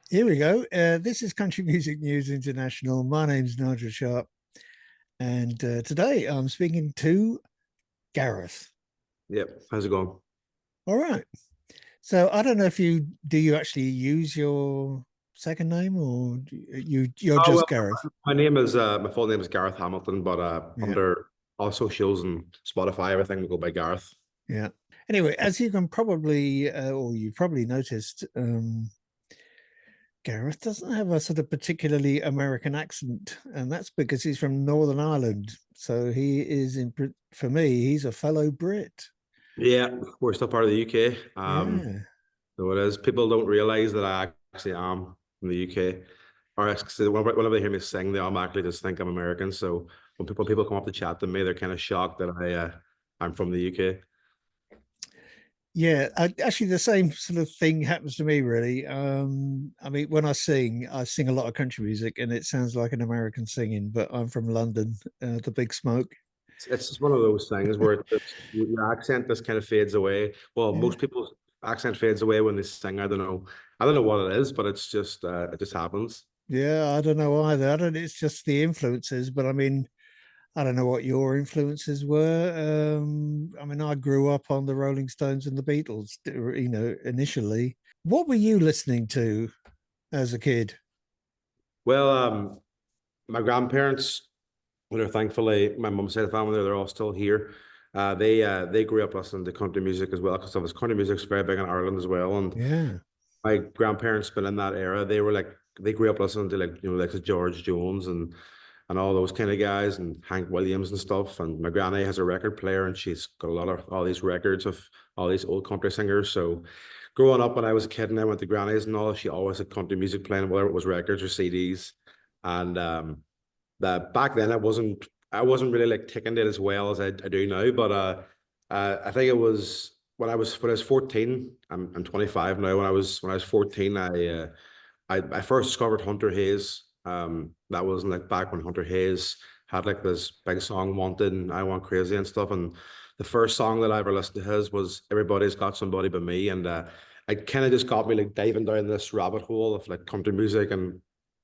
Here we go. This is Country Music News International. My name's Nigel Sharpe, and today I'm speaking to Gareth. Yep. How's it going? All right. So I don't know if you actually use your second name or you're Oh just well, Gareth. my full name is Gareth Hamilton, but Yeah, under all socials and Spotify, everything we go by Gareth. yeah. Anyway, as you can probably or you probably noticed, Gareth doesn't have a sort of particularly American accent, and that's because he's from Northern Ireland. So he is for me, he's a fellow Brit. Yeah, we're still part of the UK. Yeah. So it is. People don't realize that I actually am from the UK. Whenever they hear me sing, they automatically just think I'm American. So when people come up to chat to me, they're kind of shocked that I'm from the UK. Yeah, actually, the same sort of thing happens to me, really. I mean, when I sing a lot of country music, and it sounds like an American singing, but I'm from London, the Big Smoke. It's just one of those things where your accent just kind of fades away. Well, Yeah, most people's accent fades away when they sing. I don't know what it is, but it just happens. yeah, I don't know either. I don't. It's just the influences, but I mean, I don't know what your influences were. I mean, I grew up on the Rolling Stones and the Beatles, initially. What were you listening to as a kid? Well, my grandparents, they're thankfully my mum's side of the family, they're all still here. They grew up listening to country music as well because of country music's very big in Ireland as well. And Yeah, my grandparents been in that era. They grew up listening to like George Jones and all those kind of guys and Hank Williams and stuff. And my granny has a record player and she's got a lot of all these records of all these old country singers. So growing up when I was a kid and I went to granny's and all, she always had country music playing, whether it was records or CDs. And that back then I wasn't really like taking it as well as I do now. But I think it was when I was 14. I'm 25 now. When I was 14, I first discovered Hunter Hayes. That was like back when Hunter Hayes had like this big song Wanted and I Want Crazy and stuff. And the first song that I ever listened to his was Everybody's Got Somebody But Me. And it kind of just got me like diving down this rabbit hole of like country music and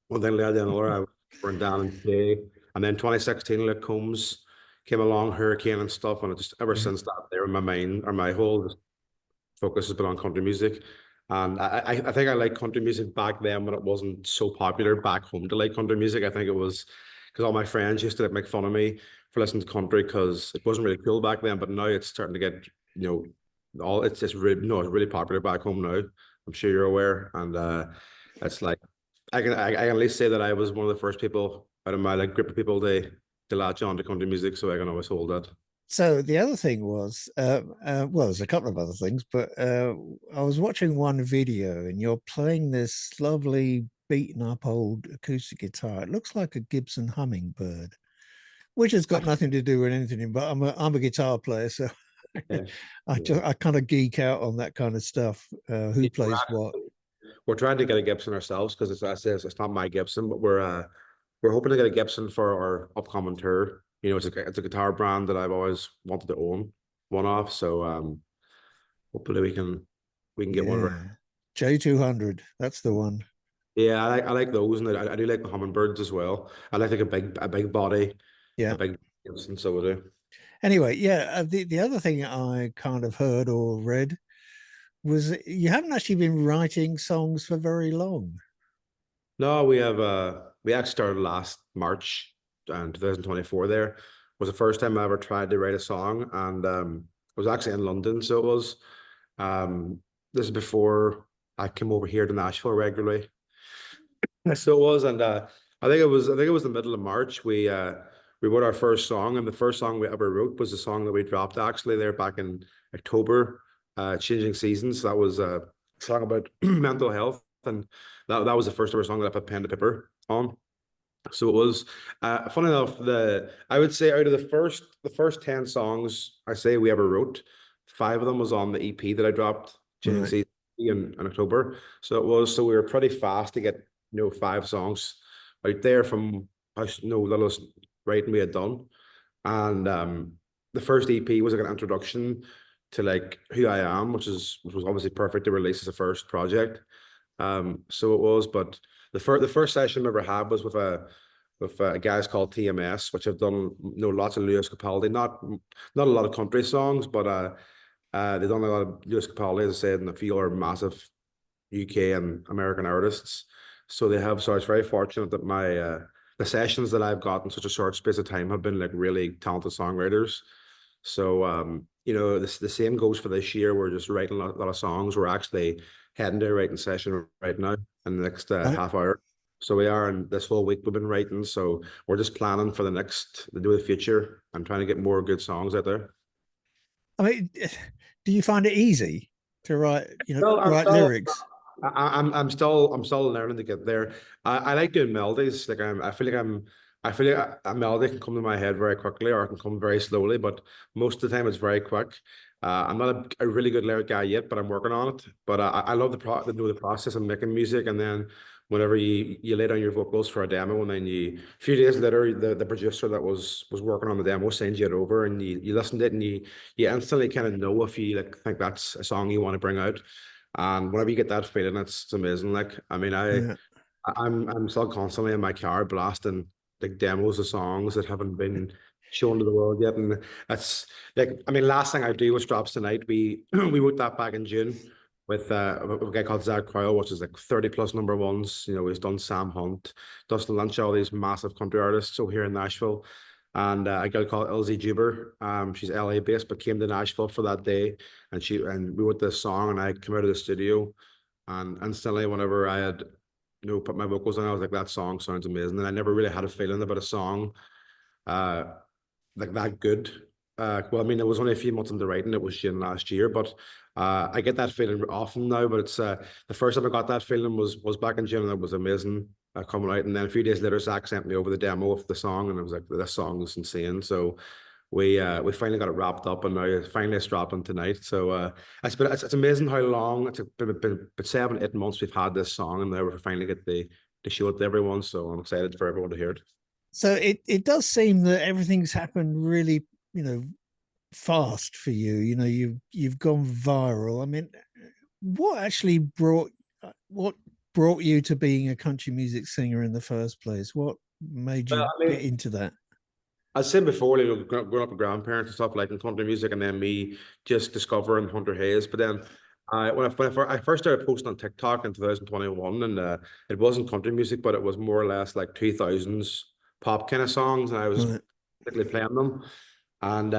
one thing led to another. I went down and Jay. And then 2016, like Combs came along, Hurricane and stuff. And it just ever yeah. since that there in my mind or my whole focus has been on country music. And I think I like country music back then when it wasn't so popular back home to like country music. I think it was because all my friends used to like, make fun of me for listening to country because it wasn't really cool back then. But now it's starting to get, all it's just really, no, it's really popular back home now. I'm sure you're aware. And it's like, I can at least say that I was one of the first people out of my like group of people to latch on to country music. So I can always hold that. So the other thing was, well, there's a couple of other things, but I was watching one video and you're playing this lovely beaten up old acoustic guitar. It looks like a Gibson Hummingbird, which has got nothing to do with anything, but I'm a guitar player, so Yeah. I kind of geek out on that kind of stuff. Who Yeah. plays what? We're trying to get a Gibson ourselves because it's not my Gibson, but we're hoping to get a Gibson for our upcoming tour. It's a guitar brand that I've always wanted to own one of. So hopefully we can get one of our. Yeah. J200, that's the one. Yeah, I like those, and I do like the hummingbirds as well. I like a big body, a Yeah. big Gibson. So we do. Anyway, yeah, the other thing I kind of heard or read was you haven't actually been writing songs for very long. No, we actually started last March and 2024 there was the first time I ever tried to write a song and it was actually in London. So it was this is before I came over here to Nashville regularly. So it was and I think it was the middle of March. We wrote our first song and the first song we ever wrote was the song that we dropped actually there back in October, Changing Seasons. That was a song about mental health and that was the first ever song that I put pen to paper on. So it was funny enough, the I would say out of the first 10 songs I say we ever wrote, five of them was on the EP that I dropped Changing Right. Seasons in October. So we were pretty fast to get five songs out there from how little writing we had done. And the first EP was like an introduction to like who I am, which was obviously perfect to release as a first project. So it was, but the first session I ever had was with guys called TMS, which have done lots of Lewis Capaldi, not a lot of country songs, but they've done a lot of Lewis Capaldi, as I said, and a few are massive UK and American artists. So they have. So I was very fortunate that my the sessions that I've got in such a short space of time have been like really talented songwriters. So the same goes for this year. We're just writing a lot of songs. We're actually heading to a writing session right now in the next I, half hour. So we are, and this whole week we've been writing. So we're just planning for the future and trying to get more good songs out there. I mean, do you find it easy to write, Well, I'm write still lyrics? I'm still learning to get there. I like doing melodies. Like I feel like a melody can come to my head very quickly, or it can come very slowly. But most of the time, it's very quick. I'm not a really good lyric guy yet, but I'm working on it. But I love the process of making music, and then whenever you lay down your vocals for a demo, and then a few days later, the producer that was working on the demo sends you it over, and you listen to it, and you instantly kind of know if you like think that's a song you want to bring out. And whenever you get that feeling, it's amazing. Like, I mean, Yeah. I'm still constantly in my car blasting like demos of songs that haven't been shown to the world yet. And that's like, I mean, last thing I do was drops tonight. We we wrote that back in June with a guy called Zach Crowell, which is like 30 plus number ones. You know, he's done Sam Hunt, Dustin Lynch, all these massive country artists. So here in Nashville. And a girl called Elsie Juber. She's LA based, but came to Nashville for that day, and we wrote this song, and I came out of the studio, and instantly, whenever I had put my vocals on, I was like, that song sounds amazing. And I never really had a feeling about a song uh like that good. Well, I mean, it was only a few months into writing, it was June last year, but I get that feeling often now. But it's the first time I got that feeling was back in June, and it was amazing coming out. And then a few days later, Zach sent me over the demo of the song, and I was like, this song is insane. So we finally got it wrapped up, and now finally it's dropping tonight. So it's amazing how long it's been 7, 8 months we've had this song, and now we finally get to show it to everyone. So I'm excited for everyone to hear it. So it does seem that everything's happened really, fast for you. You've gone viral. I mean, what actually what brought you to being a country music singer in the first place? What made Well, you I get mean, into that? I said before, growing up with grandparents and stuff like in country music, and then me just discovering Hunter Hayes. But then, when I first started posting on TikTok in 2021, and it wasn't country music, but it was more or less like 2000s pop kind of songs, and I was Right. particularly playing them. And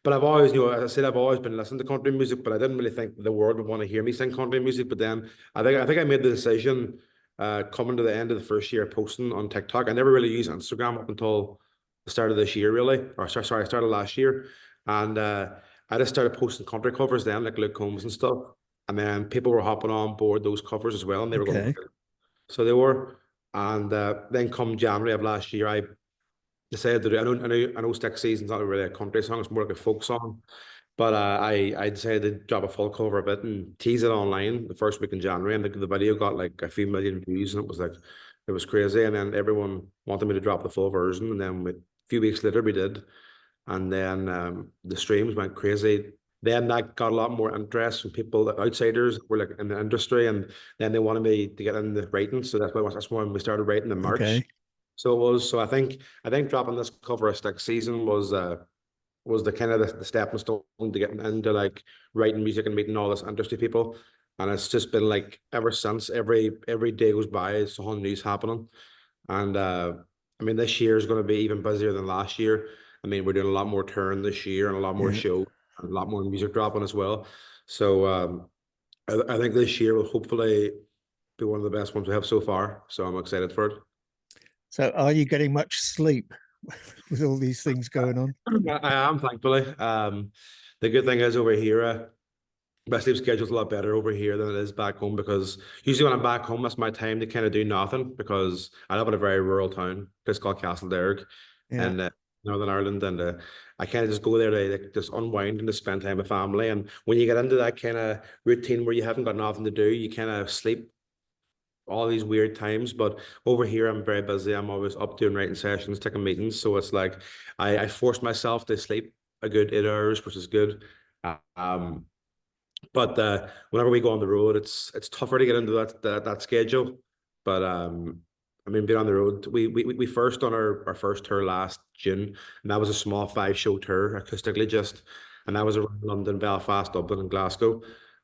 but I've always, as I said, I've always been listening to country music, but I didn't really think the world would want to hear me sing country music. But then I think I made the decision coming to the end of the first year posting on TikTok. I never really used Instagram up until the start of this year, really, or sorry, started last year, and I just started posting country covers then, like Luke Combs and stuff, and then people were hopping on board those covers as well, and they were going, Okay. so they were, and then come January of last year, I decided to do. I know Stick Season's not really a country song; it's more like a folk song. But I decided to drop a full cover of it and tease it online the first week in January, and the video got like a few million views, and it was crazy. And then everyone wanted me to drop the full version, and then a few weeks later we did, and then the streams went crazy. Then that got a lot more interest from people, outsiders who were like in the industry, and then they wanted me to get into writing. So that's when we started writing in March. Okay. So it was. So I think dropping this cover of Stick Season was the kind of the stepping stone to getting into like writing music and meeting all this industry people. And it's just been like ever since every day goes by, it's something news happening. And I mean, this year is going to be even busier than last year. I mean, we're doing a lot more touring this year and a lot more Yeah. shows and a lot more music dropping as well. So I think this year will hopefully be one of the best ones we have so far. So I'm excited for it. So are you getting much sleep with all these things going on? I am, thankfully. The good thing is over here, my sleep schedule's a lot better over here than it is back home, because usually when I'm back home, that's my time to kind of do nothing, because I live in a very rural town, place called Castlederg Yeah. in Northern Ireland, and I kind of just go there to like, just unwind and to spend time with family. And when you get into that kind of routine where you haven't got nothing to do, you kind of sleep all these weird times. But over here, I'm very busy. I'm always up doing writing sessions, taking meetings. So it's like I force myself to sleep a good 8 hours, which is good. Um, But whenever we go on the road, it's tougher to get into that schedule. But I mean, being on the road, we first done our first tour last June, and that was a small 5 show tour acoustically just, and that was around London, Belfast, Dublin, and Glasgow.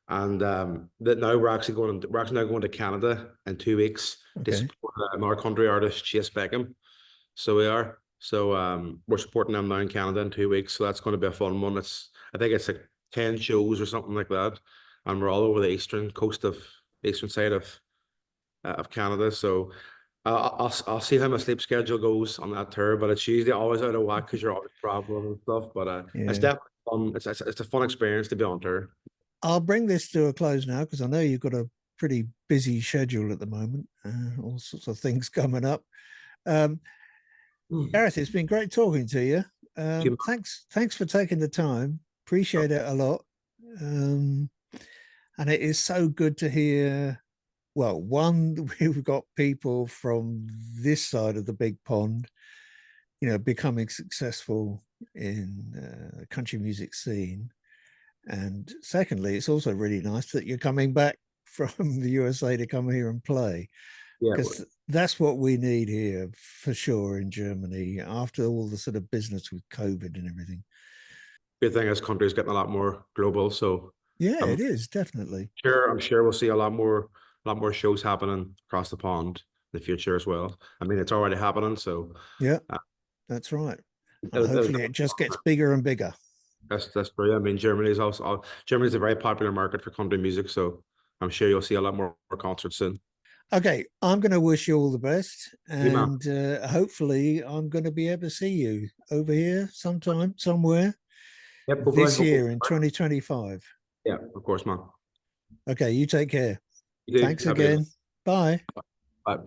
And that now we're actually now going to Canada in 2 weeks to Okay. support our country artist Chase Beckham. So we are. So we're supporting them now in Canada in 2 weeks. So that's going to be a fun one. It's I think it's like 10 shows or something like that, and we're all over the eastern side of Canada. So I'll see how my sleep schedule goes on that tour, but it's usually always out of whack because you're always traveling and stuff. But it's Yeah. definitely fun. It's a fun experience to be on tour. I'll bring this to a close now because I know you've got a pretty busy schedule at the moment, all sorts of things coming up. Um, Mm. Gareth, it's been great talking to you. Keep- Thanks for taking the time. Appreciate it a lot. Um, and it is so good to hear. Well, one, we've got people from this side of the big pond, becoming successful in the country music scene. And secondly, it's also really nice that you're coming back from the USA to come here and play Yeah, because that's what we need here for sure in Germany after all the sort of business with COVID and everything. good thing is country's getting a lot more global, so Yeah, I'm it is definitely. I'm sure we'll see a lot more shows happening across the pond in the future as well. I mean, it's already happening, so Yeah, uh, that's right. And it'll, hopefully it just gets bigger and bigger. that's true. I mean, Germany's a very popular market for country music, so I'm sure you'll see a lot more concerts soon. Okay, I'm going to wish you all the best, Hey, man. and hopefully, I'm going to be able to see you over here sometime, somewhere Yep, hopefully, this hopefully. year in 2025. Yeah, of course, man. Okay, you take care. You do. Thanks Have a good again. Bye. one. Bye.